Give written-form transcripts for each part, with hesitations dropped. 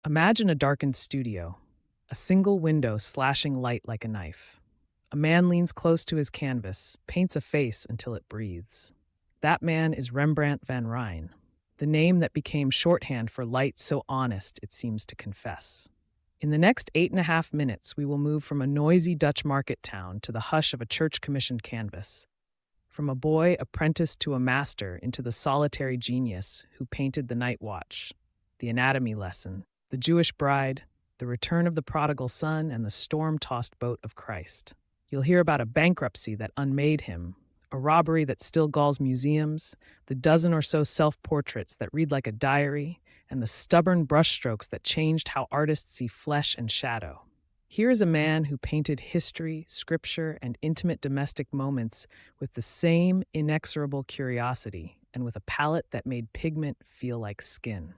Imagine a darkened studio, a single window slashing light like a knife. A man leans close to his canvas, paints a face until it breathes. That man is Rembrandt van Rijn, the name that became shorthand for light so honest it seems to confess. In the next 8.5 minutes, we will move from a noisy Dutch market town to the hush of a church-commissioned canvas, from a boy apprenticed to a master into the solitary genius who painted the night watch, the anatomy lesson, the Jewish bride, the return of the prodigal son, and the storm-tossed boat of Christ. You'll hear about a bankruptcy that unmade him, a robbery that still galls museums, the dozen or so self-portraits that read like a diary, and the stubborn brushstrokes that changed how artists see flesh and shadow. Here is a man who painted history, scripture, and intimate domestic moments with the same inexorable curiosity and with a palette that made pigment feel like skin.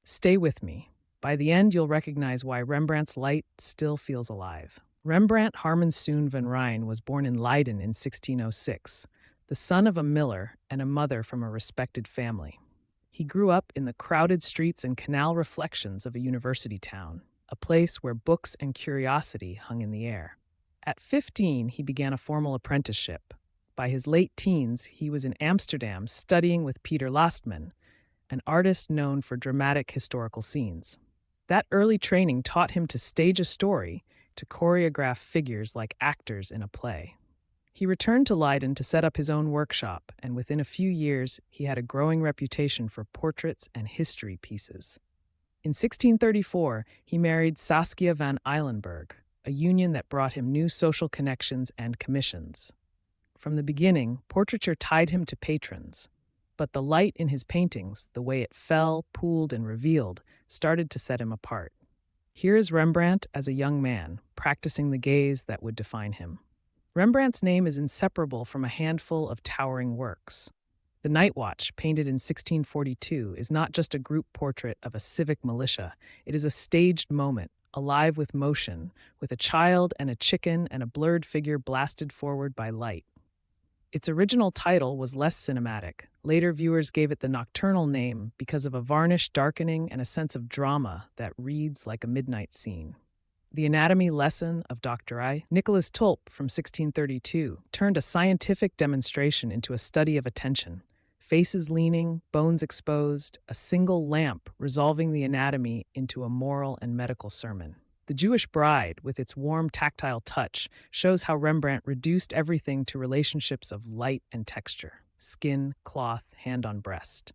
Stay with me. By the end, you'll recognize why Rembrandt's light still feels alive. Rembrandt Harmensoen van Rijn was born in Leiden in 1606, the son of a miller and a mother from a respected family. He grew up in the crowded streets and canal reflections of a university town, a place where books and curiosity hung in the air. At 15, he began a formal apprenticeship. By his late teens, he was in Amsterdam studying with Peter Lastman, an artist known for dramatic historical scenes. That early training taught him to stage a story, to choreograph figures like actors in a play. He returned to Leiden to set up his own workshop, and within a few years, he had a growing reputation for portraits and history pieces. In 1634, he married Saskia van Eilenberg, a union that brought him new social connections and commissions. From the beginning, portraiture tied him to patrons, but the light in his paintings, the way it fell, pooled, and revealed, started to set him apart. Here is Rembrandt as a young man, practicing the gaze that would define him. Rembrandt's name is inseparable from a handful of towering works. The Night Watch, painted in 1642, is not just a group portrait of a civic militia. It is a staged moment, alive with motion, with a child and a chicken and a blurred figure blasted forward by light. Its original title was less cinematic. Later viewers gave it the nocturnal name because of a varnished darkening and a sense of drama that reads like a midnight scene. The Anatomy Lesson of Dr. I. Nicholas Tulp from 1632 turned a scientific demonstration into a study of attention. Faces leaning, bones exposed, a single lamp resolving the anatomy into a moral and medical sermon. The Jewish Bride, with its warm tactile touch, shows how Rembrandt reduced everything to relationships of light and texture, skin, cloth, hand on breast.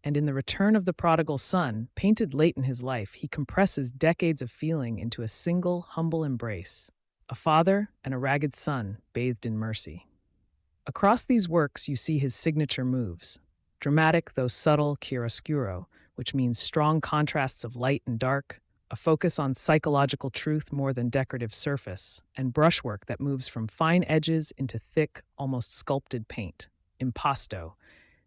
And in The Return of the Prodigal Son, painted late in his life, he compresses decades of feeling into a single, humble embrace, a father and a ragged son bathed in mercy. Across these works, you see his signature moves, dramatic though subtle chiaroscuro, which means strong contrasts of light and dark, a focus on psychological truth more than decorative surface, and brushwork that moves from fine edges into thick, almost sculpted paint, impasto,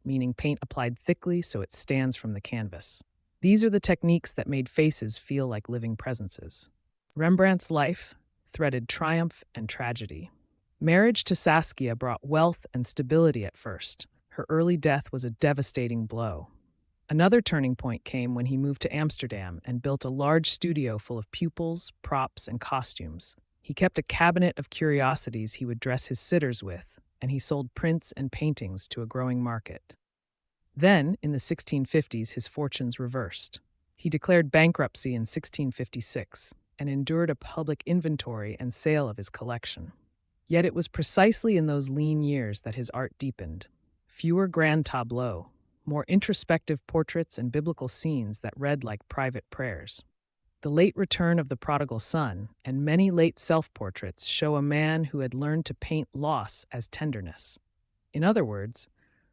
meaning paint applied thickly so it stands from the canvas. These are the techniques that made faces feel like living presences. Rembrandt's life threaded triumph and tragedy. Marriage to Saskia brought wealth and stability at first. Her early death was a devastating blow. Another turning point came when he moved to Amsterdam and built a large studio full of pupils, props, and costumes. He kept a cabinet of curiosities he would dress his sitters with, and he sold prints and paintings to a growing market. Then, in the 1650s, his fortunes reversed. He declared bankruptcy in 1656 and endured a public inventory and sale of his collection. Yet it was precisely in those lean years that his art deepened. Fewer grand tableaux, more introspective portraits and biblical scenes that read like private prayers. The late return of the prodigal son and many late self-portraits show a man who had learned to paint loss as tenderness. In other words,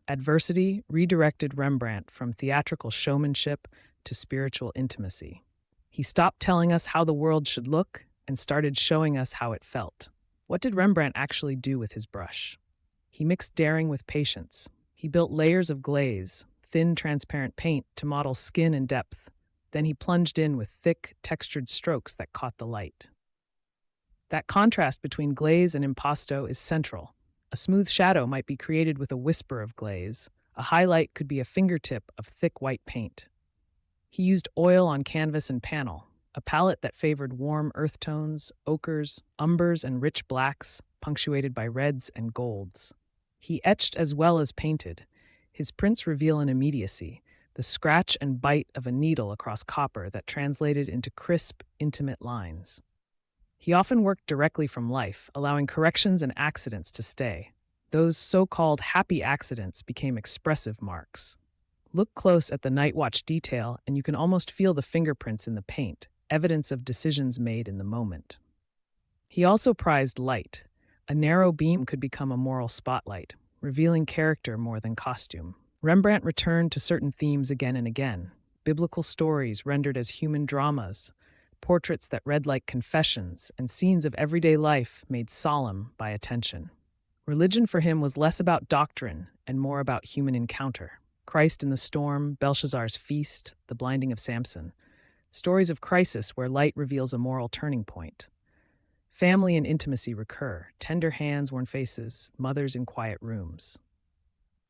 adversity redirected Rembrandt from theatrical showmanship to spiritual intimacy. He stopped telling us how the world should look and started showing us how it felt. What did Rembrandt actually do with his brush? He mixed daring with patience. He built layers of glaze, thin, transparent paint to model skin and depth. Then he plunged in with thick, textured strokes that caught the light. That contrast between glaze and impasto is central. A smooth shadow might be created with a whisper of glaze. A highlight could be a fingertip of thick white paint. He used oil on canvas and panel, a palette that favored warm earth tones, ochres, umbers, and rich blacks, punctuated by reds and golds. He etched as well as painted. His prints reveal an immediacy, the scratch and bite of a needle across copper that translated into crisp, intimate lines. He often worked directly from life, allowing corrections and accidents to stay. Those so-called happy accidents became expressive marks. Look close at the night watch detail, and you can almost feel the fingerprints in the paint, evidence of decisions made in the moment. He also prized light. A narrow beam could become a moral spotlight, revealing character more than costume. Rembrandt returned to certain themes again and again: biblical stories rendered as human dramas, portraits that read like confessions, and scenes of everyday life made solemn by attention. Religion for him was less about doctrine and more about human encounter. Christ in the storm, Belshazzar's feast, the blinding of Samson. Stories of crisis where light reveals a moral turning point. Family and intimacy recur, tender hands, worn faces, mothers in quiet rooms.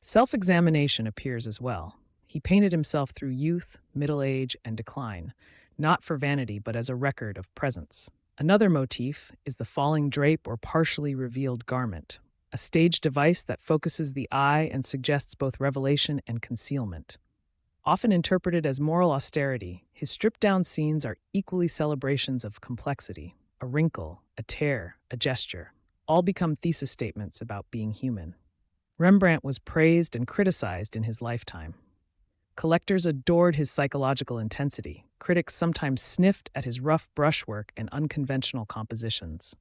Self-examination appears as well. He painted himself through youth, middle age, and decline, not for vanity but as a record of presence. Another motif is the falling drape or partially revealed garment, a stage device that focuses the eye and suggests both revelation and concealment. Often interpreted as moral austerity, his stripped-down scenes are equally celebrations of complexity. A wrinkle, a tear, a gesture, all become thesis statements about being human. Rembrandt was praised and criticized in his lifetime. Collectors adored his psychological intensity. Critics sometimes sniffed at his rough brushwork and unconventional compositions.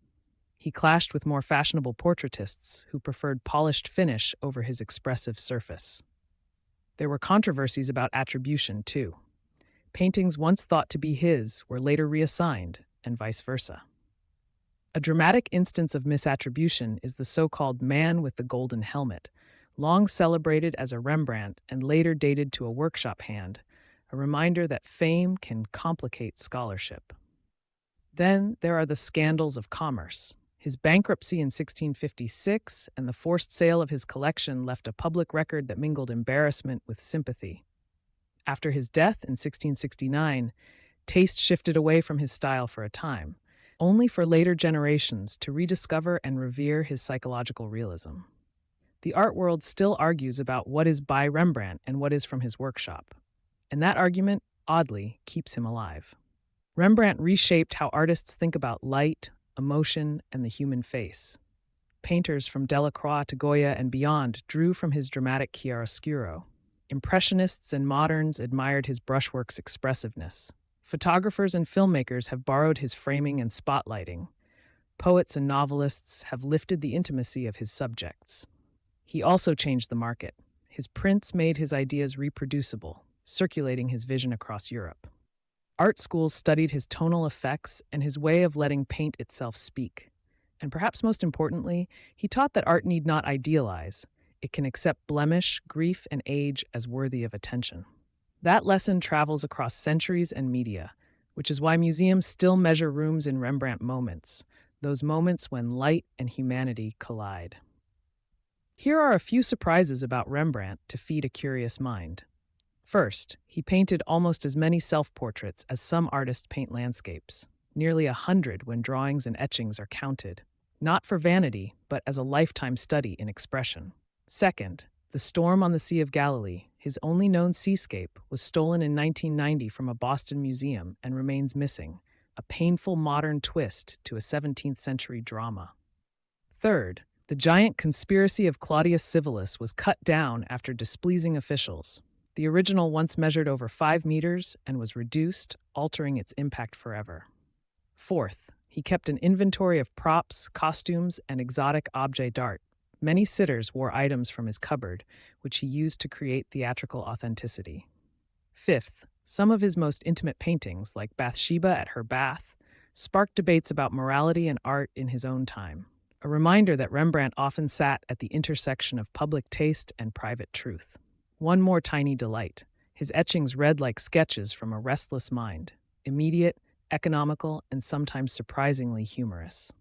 He clashed with more fashionable portraitists who preferred polished finish over his expressive surface. There were controversies about attribution, too. Paintings once thought to be his were later reassigned, and vice versa. A dramatic instance of misattribution is the so-called man with the golden helmet, long celebrated as a Rembrandt and later dated to a workshop hand, a reminder that fame can complicate scholarship. Then there are the scandals of commerce. His bankruptcy in 1656 and the forced sale of his collection left a public record that mingled embarrassment with sympathy. After his death in 1669, taste shifted away from his style for a time, only for later generations to rediscover and revere his psychological realism. The art world still argues about what is by Rembrandt and what is from his workshop, and that argument, oddly, keeps him alive. Rembrandt reshaped how artists think about light, emotion, and the human face. Painters from Delacroix to Goya and beyond drew from his dramatic chiaroscuro. Impressionists and moderns admired his brushwork's expressiveness. Photographers and filmmakers have borrowed his framing and spotlighting. Poets and novelists have lifted the intimacy of his subjects. He also changed the market. His prints made his ideas reproducible, circulating his vision across Europe. Art schools studied his tonal effects and his way of letting paint itself speak. And perhaps most importantly, he taught that art need not idealize. It can accept blemish, grief, and age as worthy of attention. That lesson travels across centuries and media, which is why museums still measure rooms in Rembrandt moments, those moments when light and humanity collide. Here are a few surprises about Rembrandt to feed a curious mind. First, he painted almost as many self-portraits as some artists paint landscapes, nearly 100 when drawings and etchings are counted, not for vanity, but as a lifetime study in expression. Second, the storm on the Sea of Galilee, his only known seascape, was stolen in 1990 from a Boston museum and remains missing, a painful modern twist to a 17th century drama. Third, the giant conspiracy of Claudius Civilis was cut down after displeasing officials. The original once measured over 5 meters and was reduced, altering its impact forever. Fourth, he kept an inventory of props, costumes, and exotic objets d'art. Many sitters wore items from his cupboard, which he used to create theatrical authenticity. Fifth, some of his most intimate paintings, like Bathsheba at her bath, sparked debates about morality and art in his own time, a reminder that Rembrandt often sat at the intersection of public taste and private truth. One more tiny delight: his etchings read like sketches from a restless mind, immediate, economical, and sometimes surprisingly humorous.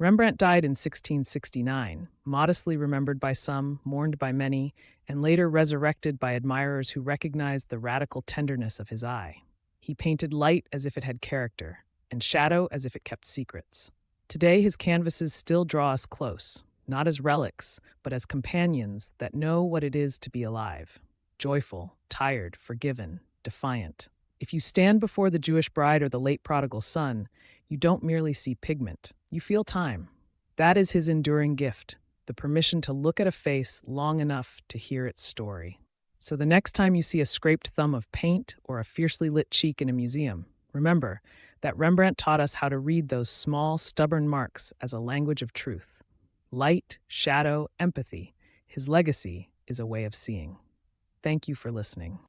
Rembrandt died in 1669, modestly remembered by some, mourned by many, and later resurrected by admirers who recognized the radical tenderness of his eye. He painted light as if it had character, and shadow as if it kept secrets. Today, his canvases still draw us close, not as relics, but as companions that know what it is to be alive, joyful, tired, forgiven, defiant. If you stand before the Jewish bride or the late prodigal son, you don't merely see pigment, you feel time. That is his enduring gift, the permission to look at a face long enough to hear its story. So the next time you see a scraped thumb of paint or a fiercely lit cheek in a museum, remember that Rembrandt taught us how to read those small, stubborn marks as a language of truth. Light, shadow, empathy. His legacy is a way of seeing. Thank you for listening.